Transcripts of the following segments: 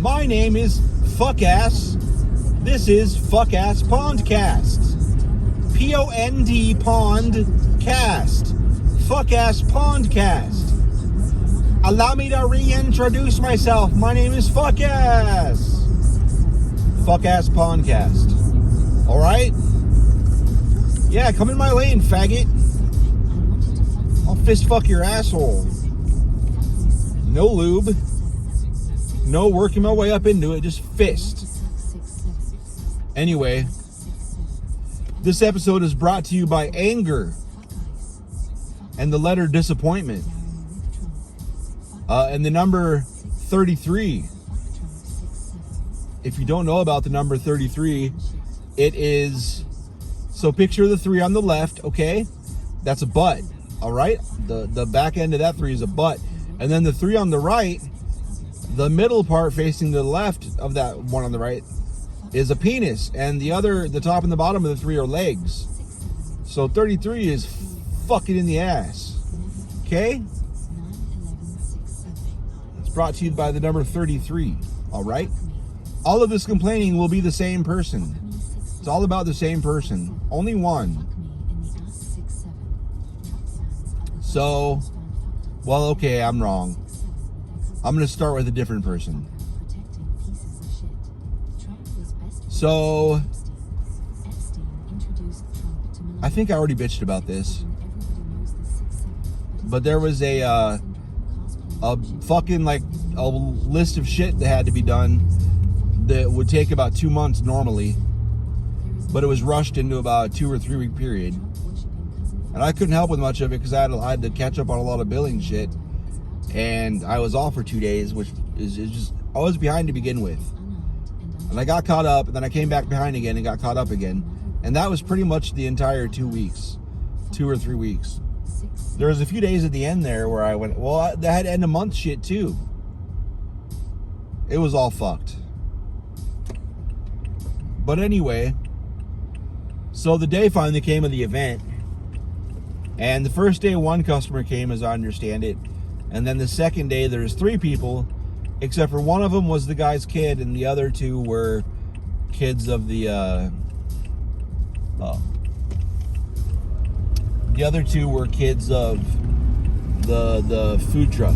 My name is Fuckass. This is Fuckass Pondcast. P-O-N-D Pondcast. Fuckass Pondcast. Allow me to reintroduce myself. My name is Fuckass. Fuckass Pondcast. Alright? Yeah, come in my lane, faggot. I'll fist fuck your asshole. No lube. No working my way up into it, just fist. Anyway, this episode is brought to you by anger and the letter disappointment. And the number 33. If you don't know about the number 33, it is, so picture the 3 on the left, okay? That's a butt, all right? The back end of that 3 is a butt. And then the 3 on the right, the middle part facing the left of that one on the right is a penis. And the top and the bottom of the 3 are legs. So 33 is fucking in the ass, okay? It's brought to you by the number 33, all right? All of this complaining will be the same person. It's all about the same person. Only one. So, well, okay, I'm wrong. I'm going to start with a different person. So, I think I already bitched about this. But there was a fucking, like, a list of shit that had to be done that would take about 2 months normally, but it was rushed into about a 2 or 3 week period, and I couldn't help with much of it because I had to catch up on a lot of billing shit, and I was off for 2 days, which is just, I was behind to begin with, and I got caught up, and then I came back behind again and got caught up again, and that was pretty much the entire 2 weeks, 2 or 3 weeks. There was a few days at the end there where I went, well, that had end of month shit too. It was all fucked. But anyway, so the day finally came of the event, and the first day 1 customer came, as I understand it, and then the second day there's 3 people, except for one of them was the guy's kid, and the other 2 were kids of the other 2 were kids of the food truck.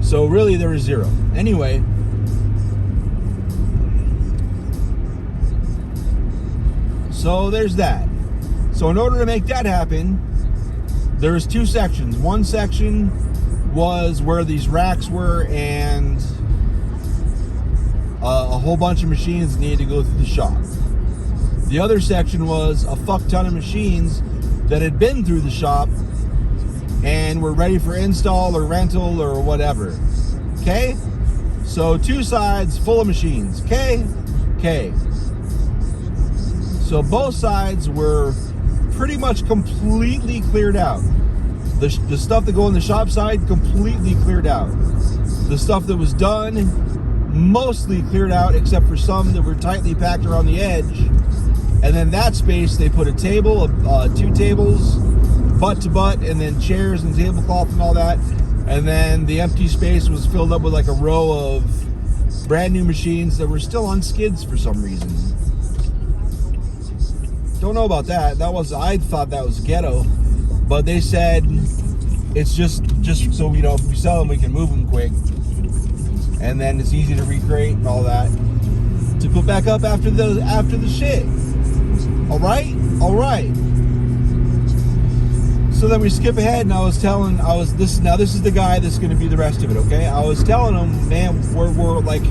So really there was 0. Anyway, so there's that. So in order to make that happen, there's 2 sections. One section was where these racks were, and a whole bunch of machines needed to go through the shop. The other section was a fuck ton of machines that had been through the shop and were ready for install or rental or whatever. Okay? So 2 sides full of machines. Okay? Okay. So both sides were pretty much completely cleared out. The stuff that go on the shop side, completely cleared out. The stuff that was done, mostly cleared out, except for some that were tightly packed around the edge. And then that space, they put a table, 2 tables, butt to butt, and then chairs and tablecloth and all that. And then the empty space was filled up with like a row of brand new machines that were still on skids for some reason. Don't know about that. I thought that was ghetto, but they said it's just so, you know, if we sell them, we can move them quick, and then it's easy to recreate and all that to put back up after the shit. All right. So then we skip ahead, and this is the guy that's going to be the rest of it. Okay, I was telling him, man, we're like,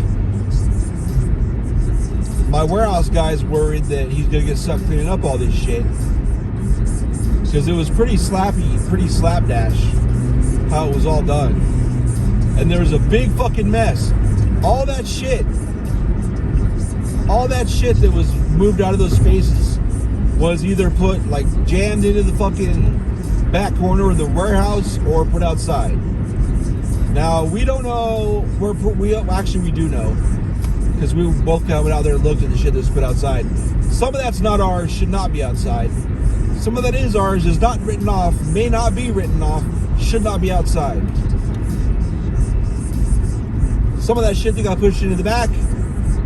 my warehouse guy's worried that he's going to get stuck cleaning up all this shit, because it was pretty slapdash how it was all done. And there was a big fucking mess. All that shit that was moved out of those spaces was either put, like, jammed into the fucking back corner of the warehouse or put outside. Now, we don't know where, we do know, because we both went out there and looked at the shit that's put outside. Some of that's not ours, should not be outside. Some of that is ours, is not written off, may not be written off, should not be outside. Some of that shit that got pushed into the back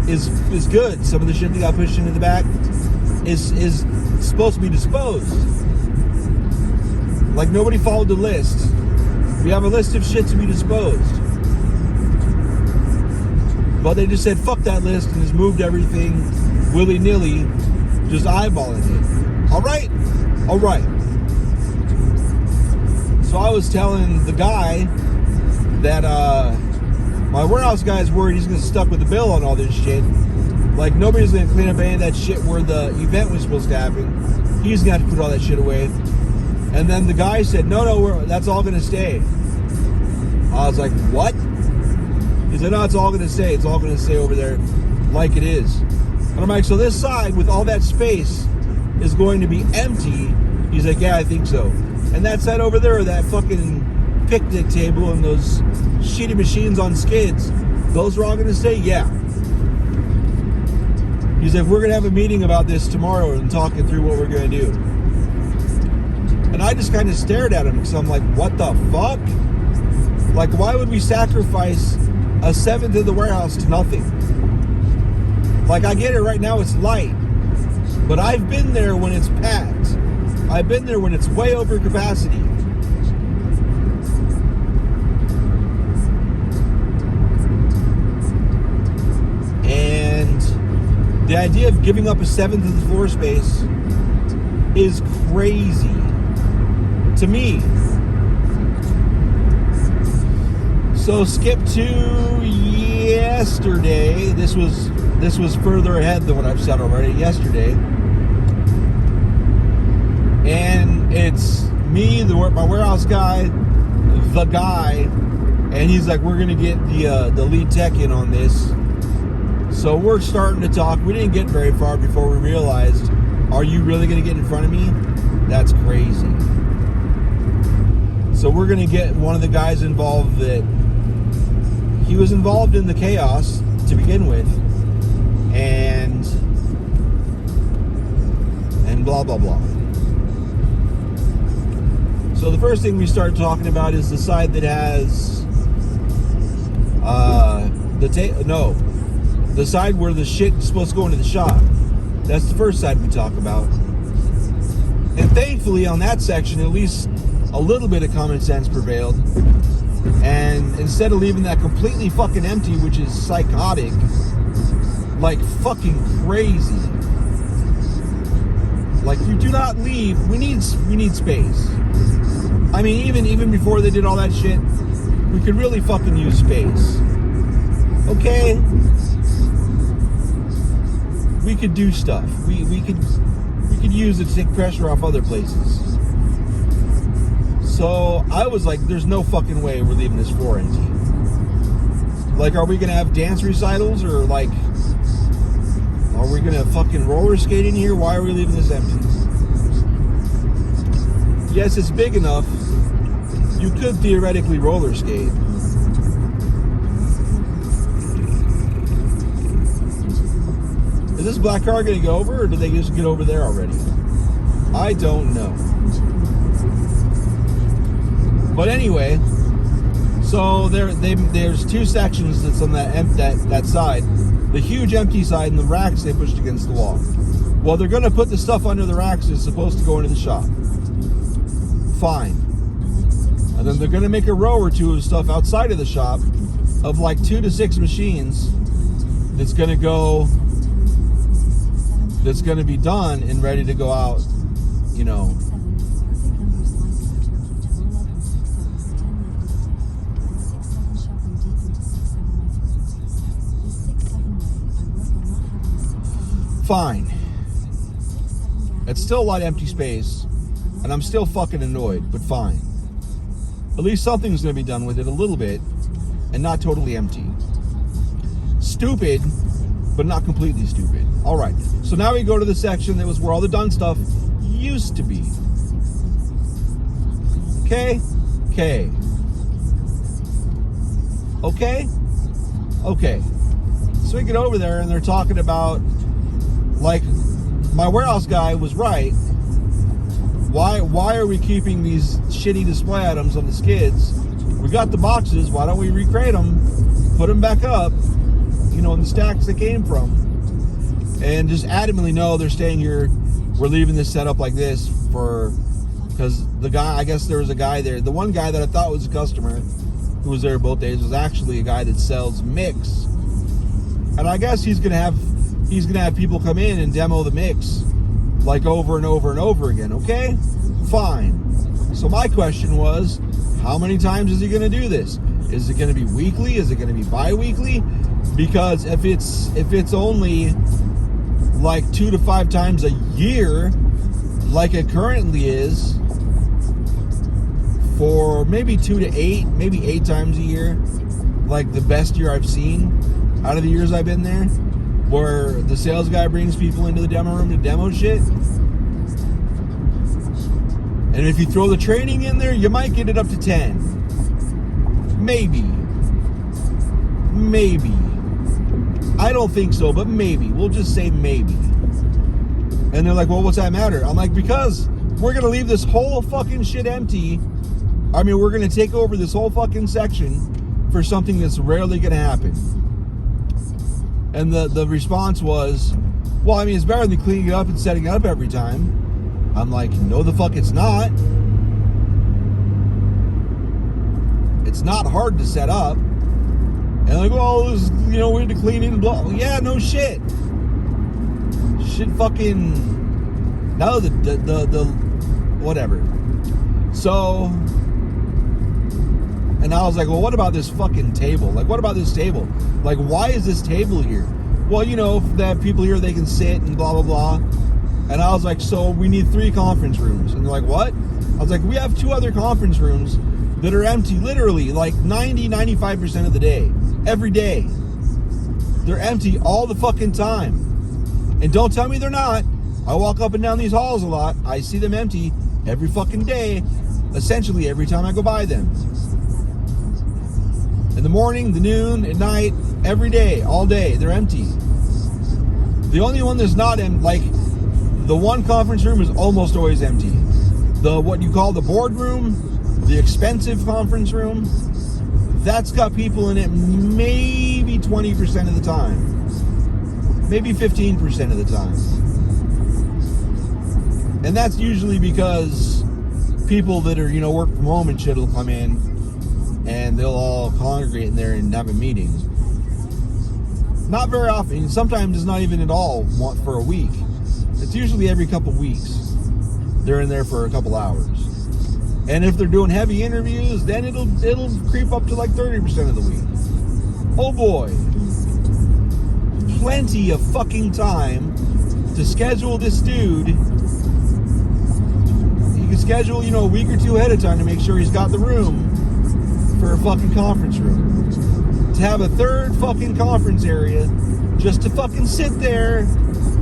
is good. Some of the shit that got pushed into the back is supposed to be disposed. Like, nobody followed the list. We have a list of shit to be disposed. But they just said, fuck that list, and just moved everything willy-nilly, just eyeballing it. All right. So I was telling the guy that my warehouse guy's worried he's going to get stuck with the bill on all this shit. Like, nobody's going to clean up any of that shit where the event was supposed to happen. He's going to have to put all that shit away. And then the guy said, no, that's all going to stay. I was like, what? He said, no, it's all going to stay. It's all going to stay over there like it is. And I'm like, so this side with all that space is going to be empty? He's like, yeah, I think so. And that side over there, that fucking picnic table and those shitty machines on skids, those are all going to stay? Yeah. He's like, we're going to have a meeting about this tomorrow and talk it through what we're going to do. And I just kind of stared at him because I'm like, what the fuck? Like, why would we sacrifice a seventh of the warehouse to nothing? Like, I get it, right now it's light. But I've been there when it's packed. I've been there when it's way over capacity. And the idea of giving up a seventh of the floor space is crazy to me. So skip to yesterday. This was further ahead than what I've said already. Yesterday, and it's me, my warehouse guy, the guy, and he's like, we're gonna get the lead tech in on this. So we're starting to talk. We didn't get very far before we realized, are you really gonna get in front of me? That's crazy. So we're gonna get one of the guys involved that he was involved in the chaos to begin with, and blah blah blah. So the first thing we start talking about is the side that has the side where the shit is supposed to go into the shop. That's the first side we talk about. And thankfully on that section, at least a little bit of common sense prevailed. And instead of leaving that completely fucking empty, which is psychotic, like fucking crazy, like, you do not leave. We need space. I mean, even before they did all that shit, we could really fucking use space. Okay? We could do stuff. We could use it to take pressure off other places. So I was like, there's no fucking way we're leaving this floor empty. Like, are we gonna have dance recitals, or like, are we gonna fucking roller skate in here? Why are we leaving this empty? Yes, it's big enough. You could theoretically roller skate. Is this black car gonna go over, or did they just get over there already? I don't know. But anyway, so there's two sections that's on that side. The huge empty side and the racks they pushed against the wall. Well, they're going to put the stuff under the racks that's supposed to go into the shop. Fine. And then they're going to make a row or two of stuff outside of the shop of like 2 to 6 machines that's going to be done and ready to go out, you know. Fine. It's still a lot of empty space, and I'm still fucking annoyed, but fine. At least something's going to be done with it a little bit, and not totally empty. Stupid, but not completely stupid. All right, so now we go to the section that was where all the done stuff used to be. Okay? Okay. Okay? Okay. So we get over there, and they're talking about, like, my warehouse guy was right. Why are we keeping these shitty display items on the skids? We got the boxes. Why don't we recrate them put them back up, you know, in the stacks they came from, and just adamantly, no, they're staying here. We're leaving this set up like this because the guy, I guess there was a guy there. The one guy that I thought was a customer who was there both days was actually a guy that sells mix, and I guess he's gonna have people come in and demo the mix like over and over and over again. Okay, fine. So my question was, how many times is he gonna do this? Is it gonna be weekly? Is it gonna be bi-weekly? Because if it's only like 2 to 5 times a year, like it currently is, for maybe 2 to 8, maybe 8 times a year, like the best year I've seen out of the years I've been there, where the sales guy brings people into the demo room to demo shit. And if you throw the training in there, you might get it up to 10. Maybe. I don't think so, but maybe. We'll just say maybe. And they're like, well, what's that matter? I'm like, because we're going to leave this whole fucking shit empty. I mean, we're going to take over this whole fucking section for something that's rarely going to happen. And the response was, well, I mean, it's better than cleaning it up and setting it up every time. I'm like, no, the fuck it's not. It's not hard to set up. And like, well, was, you know, we had to clean it and blah. Well, yeah, no shit. Shit fucking, no, the whatever. So, and I was like, well, what about this fucking table? Like, what about this table? Like, why is this table here? Well, you know, if they have people here, they can sit and blah, blah, blah. And I was like, so we need 3 conference rooms. And they're like, what? I was like, we have 2 other conference rooms that are empty literally like 90-95% of the day. Every day. They're empty all the fucking time. And don't tell me they're not. I walk up and down these halls a lot. I see them empty every fucking day. Essentially every time I go by them. In the morning, the noon, at night, every day, all day, they're empty. The only one that's not empty, like, the one conference room is almost always empty. The, what you call the boardroom, the expensive conference room, that's got people in it maybe 20% of the time. Maybe 15% of the time. And that's usually because people that are, you know, work from home and shit will come in and they'll all congregate in there and have a meeting. Not very often. Sometimes it's not even at all for a week. It's usually every couple weeks. They're in there for a couple hours. And if they're doing heavy interviews, then it'll creep up to like 30% of the week. Oh boy. Plenty of fucking time to schedule this dude. You can schedule, you know, a week or 2 ahead of time to make sure he's got the room for a fucking conference room. To have a 3rd fucking conference area just to fucking sit there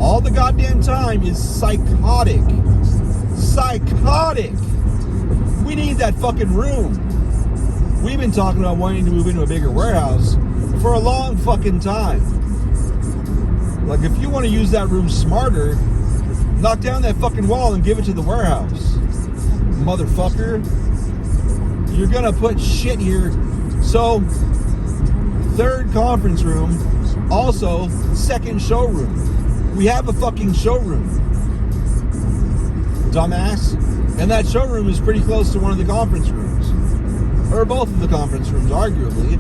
all the goddamn time is psychotic. Psychotic. We need that fucking room. We've been talking about wanting to move into a bigger warehouse for a long fucking time. Like, if you want to use that room smarter, knock down that fucking wall and give it to the warehouse. Motherfucker. You're gonna put shit here. So, 3rd conference room, also 2nd showroom. We have a fucking showroom. Dumbass. And that showroom is pretty close to one of the conference rooms. Or both of the conference rooms, arguably.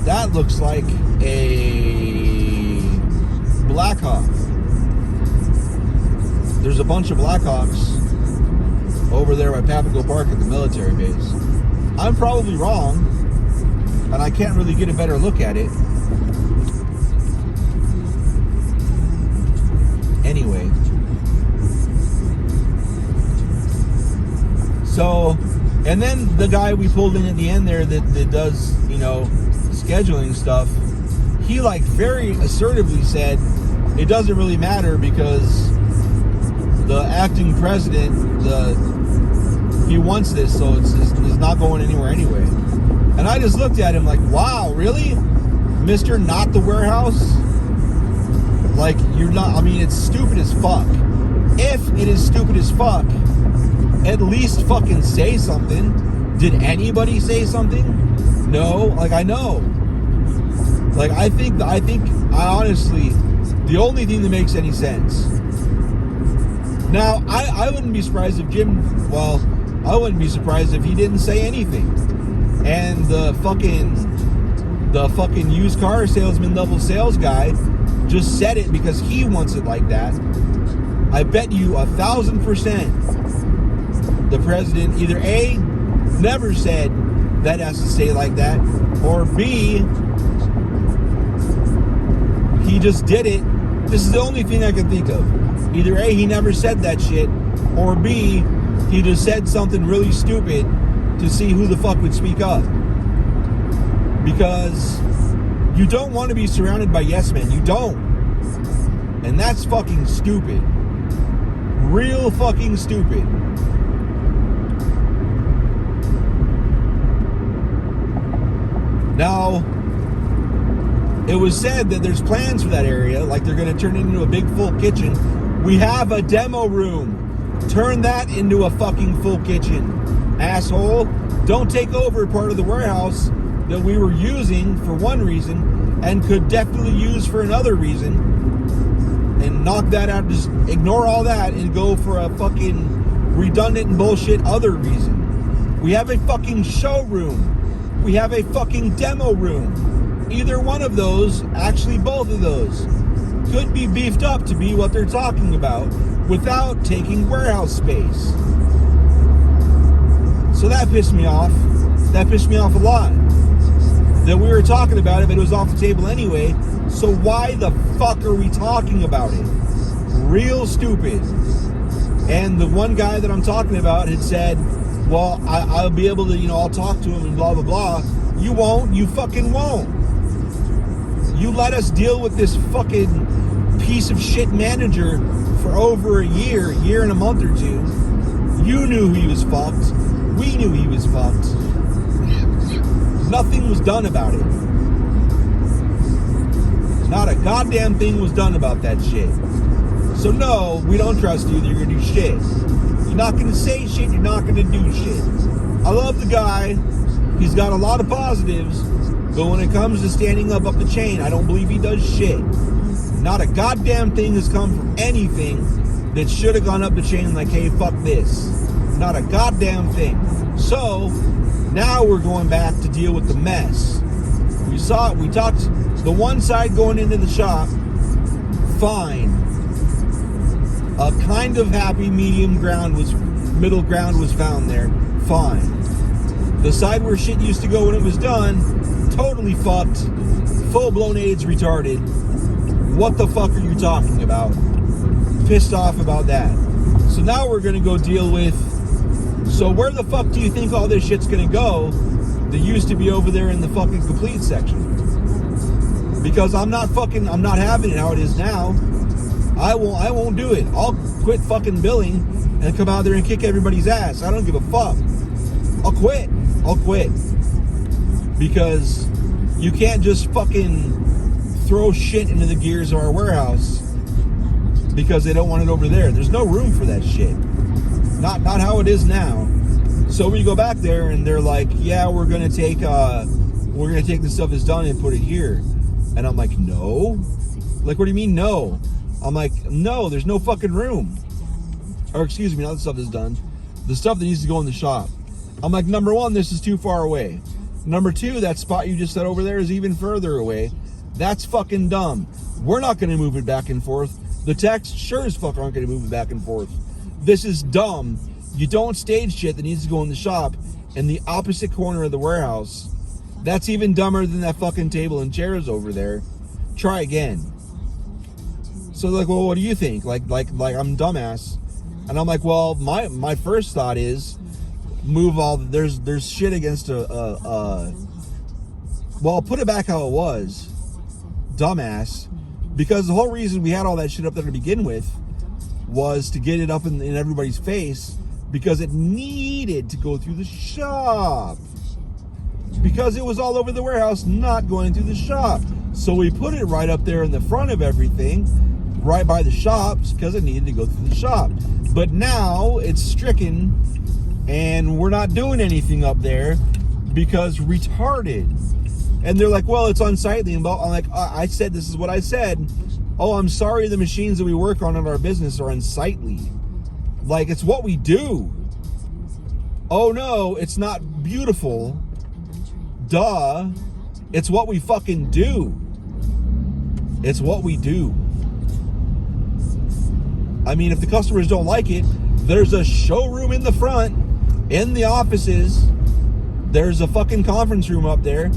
That looks like a Blackhawk. There's a bunch of Blackhawks over there by Fapc Park at the military base. I'm probably wrong, and I can't really get a better look at it. Anyway. So, and then the guy we pulled in at the end there that does, you know, scheduling stuff, he like very assertively said it doesn't really matter because the acting president, he wants this, so it's not going anywhere anyway. And I just looked at him like, wow, really? Mr. Not the Warehouse? Like, you're not, I mean, it's stupid as fuck. If it is stupid as fuck, at least fucking say something. Did anybody say something? No, like I know. Like I think honestly, the only thing that makes any sense. Now, I wouldn't be surprised if I wouldn't be surprised if he didn't say anything. And the fucking used car salesman level sales guy just said it because he wants it like that. I bet you 1,000% the president either A, never said that has to stay like that, or B, he just did it. This is the only thing I can think of. Either A, he never said that shit, or B, he just said something really stupid to see who the fuck would speak up. Because you don't want to be surrounded by yes men. You don't. And that's fucking stupid. Real fucking stupid. Now, it was said that there's plans for that area, like they're going to turn it into a big full kitchen. We have a demo room. Turn that into a fucking full kitchen. Asshole. Don't take over part of the warehouse that we were using for one reason and could definitely use for another reason, and knock that out. Just ignore all that and go for a fucking redundant and bullshit other reason. We have a fucking showroom. We have a fucking demo room. Either one of those, actually both of those, could be beefed up to be what they're talking about without taking warehouse space. So that pissed me off. That pissed me off a lot. That we were talking about it, but it was off the table anyway. So why the fuck are we talking about it? Real stupid. And the one guy that I'm talking about had said, well, I'll be able to, I'll talk to him and blah, blah, blah. You won't. You fucking won't. You let us deal with this fucking piece of shit manager for over a year and a month or two. You knew he was fucked. We knew he was fucked. Nothing was done about it. Not a goddamn thing was done about that shit. So no, we don't trust you that you're gonna do shit. You're not gonna say shit, you're not gonna do shit. I love the guy. He's got a lot of positives, but when it comes to standing up the chain, I don't believe he does shit. Not a goddamn thing has come from anything that should have gone up the chain like, hey, fuck this. Not a goddamn thing. So, now we're going back to deal with the mess. We talked, the one side going into the shop, fine. A kind of happy middle ground was found there, fine. The side where shit used to go when it was done, totally fucked, full-blown AIDS retarded. What the fuck are you talking about? Pissed off about that. So now we're gonna go deal with, so where the fuck do you think all this shit's gonna go that used to be over there in the fucking complete section? Because I'm not having it how it is now. I won't do it. I'll quit fucking billing and come out there and kick everybody's ass. I don't give a fuck. I'll quit. Because you can't just fucking throw shit into the gears of our warehouse because they don't want it over there. There's no room for that shit. Not how it is now. So we go back there and they're like, yeah, we're gonna take the stuff that's done and put it here. And I'm like, no? Like, what do you mean no? I'm like, no, there's no fucking room. Or excuse me, not the stuff that's done. The stuff that needs to go in the shop. I'm like, number one, this is too far away. Number two, that spot you just said over there is even further away. That's fucking dumb. We're not gonna move it back and forth. The techs sure as fuck aren't gonna move it back and forth. This is dumb. You don't stage shit that needs to go in the shop in the opposite corner of the warehouse. That's even dumber than that fucking table and chairs over there. Try again. So like, well, what do you think? Like I'm dumbass. And I'm like, well, my first thought is move all, there's shit against well, put it back how it was. Dumbass. Because the whole reason we had all that shit up there to begin with was to get it up in everybody's face because it needed to go through the shop. Because it was all over the warehouse, not going through the shop. So we put it right up there in the front of everything, right by the shops, because it needed to go through the shop. But now it's stricken and we're not doing anything up there because retarded. And they're like, well, it's unsightly. And I'm like, I said, this is what I said. Oh, I'm sorry, the machines that we work on in our business are unsightly. Like, it's what we do. Oh no, it's not beautiful. Duh. It's what we fucking do. It's what we do. I mean, if the customers don't like it, there's a showroom in the front, in the offices. There's a fucking conference room up there.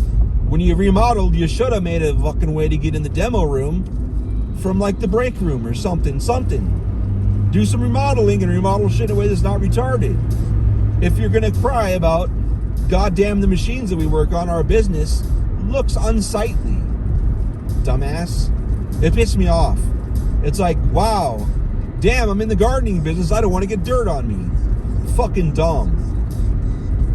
When you remodeled, you should have made a fucking way to get in the demo room from like the break room or something. Do some remodeling and remodel shit in a way that's not retarded. If you're gonna cry about, goddamn, the machines that we work on, our business looks unsightly, dumbass. It pissed me off. It's like, wow, damn, I'm in the gardening business. I don't want to get dirt on me. Fucking dumb.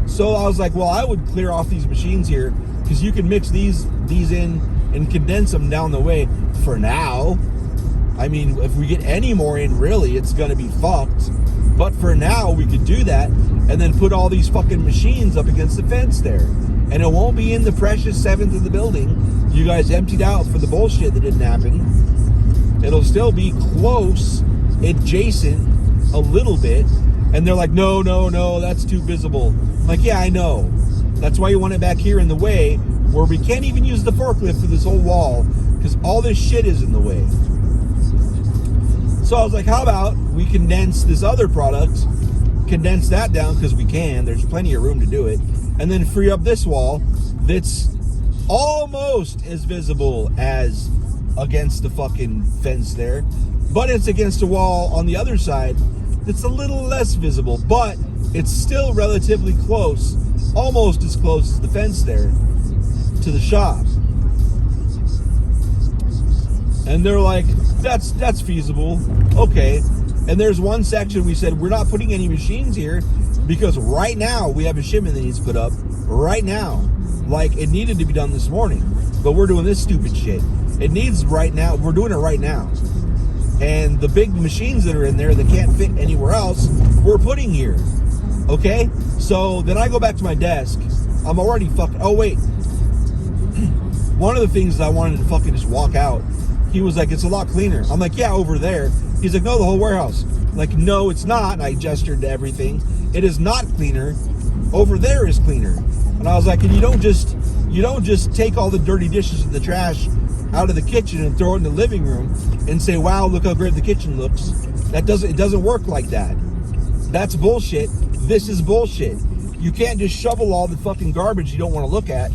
So I was like, well, I would clear off these machines here because you can mix these in and condense them down the way for now. I mean, if we get any more in, really, it's going to be fucked. But for now, we could do that and then put all these fucking machines up against the fence there. And it won't be in the precious seventh of the building you guys emptied out for the bullshit that didn't happen. It'll still be close, adjacent, a little bit. And they're like, no, that's too visible. I'm like, yeah, I know. That's why you want it back here in the way where we can't even use the forklift for this whole wall because all this shit is in the way. So I was like, how about we condense this other product, condense that down because we can. There's plenty of room to do it. And then free up this wall that's almost as visible as against the fucking fence there. But it's against a wall on the other side that's a little less visible, but it's still relatively close, almost as close as the fence there to the shop. And they're like, that's feasible. Okay. And there's one section we said, we're not putting any machines here because right now we have a shipment that needs put up right now. Like, it needed to be done this morning, but we're doing this stupid shit. It needs right now. We're doing it right now. And the big machines that are in there that can't fit anywhere else, we're putting here. Okay? So then I go back to my desk. I'm already fucking, oh wait. One of the things that I wanted to fucking just walk out, he was like, it's a lot cleaner. I'm like, yeah, over there. He's like, no, the whole warehouse. I'm like, no, it's not. And I gestured to everything. It is not cleaner. Over there is cleaner. And I was like, and you don't just take all the dirty dishes and the trash out of the kitchen and throw it in the living room and say, wow, look how great the kitchen looks. It doesn't work like that. That's bullshit. This is bullshit. You can't just shovel all the fucking garbage you don't want to look at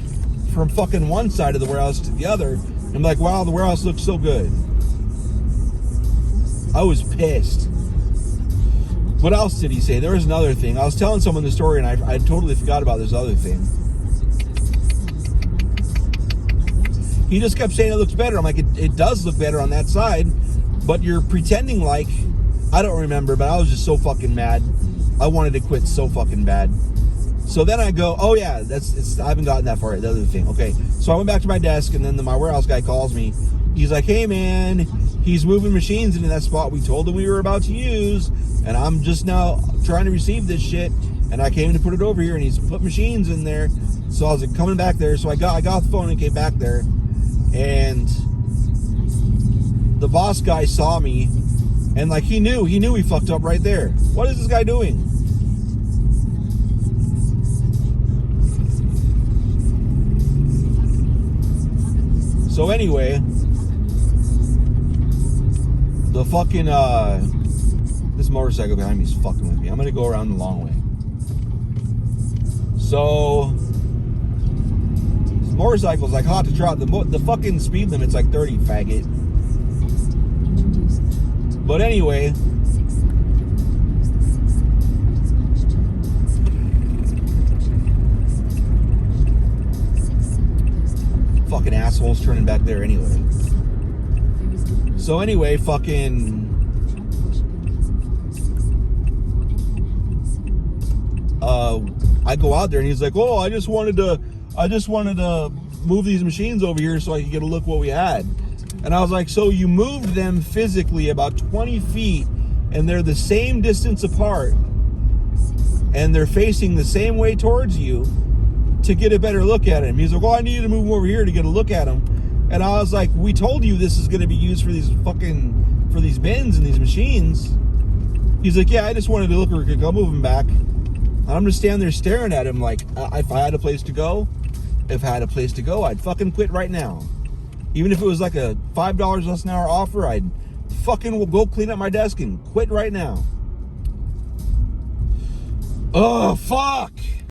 from fucking one side of the warehouse to the other. I'm like, wow, the warehouse looks so good. I was pissed. What else did he say? There was another thing. I was telling someone the story and I totally forgot about this other thing. He just kept saying it looks better. I'm like, it does look better on that side, but you're pretending like, I don't remember, but I was just so fucking mad. I wanted to quit so fucking bad. So then I go, oh yeah, I haven't gotten that far yet, the other thing. Okay, so I went back to my desk and then my warehouse guy calls me. He's like, hey man, he's moving machines into that spot we told him we were about to use, and I'm just now trying to receive this shit, and I came to put it over here, and he's put machines in there. So I was like, coming back there, so I got the phone and came back there, and the boss guy saw me, and like he knew he fucked up right there. What is this guy doing? So anyway, the fucking, this motorcycle behind me is fucking with me. I'm going to go around the long way. So, this motorcycle's like hot to trot. The fucking speed limit's like 30, faggot. But anyway, fucking assholes turning back there anyway. So anyway, fucking I go out there and he's like, oh, I just wanted to move these machines over here so I could get a look what we had. And I was like, so you moved them physically about 20 feet and they're the same distance apart and they're facing the same way towards you. to get a better look at him. He's like, well, I need to move over here to get a look at him. And I was like, we told you this is going to be used for these bins and these machines. He's like, yeah, I just wanted to look real quick. I'll move him back. I'm just standing there staring at him like, if I had a place to go, I'd fucking quit right now. Even if it was like a $5 less an hour offer, I'd fucking go clean up my desk and quit right now. Oh, fuck.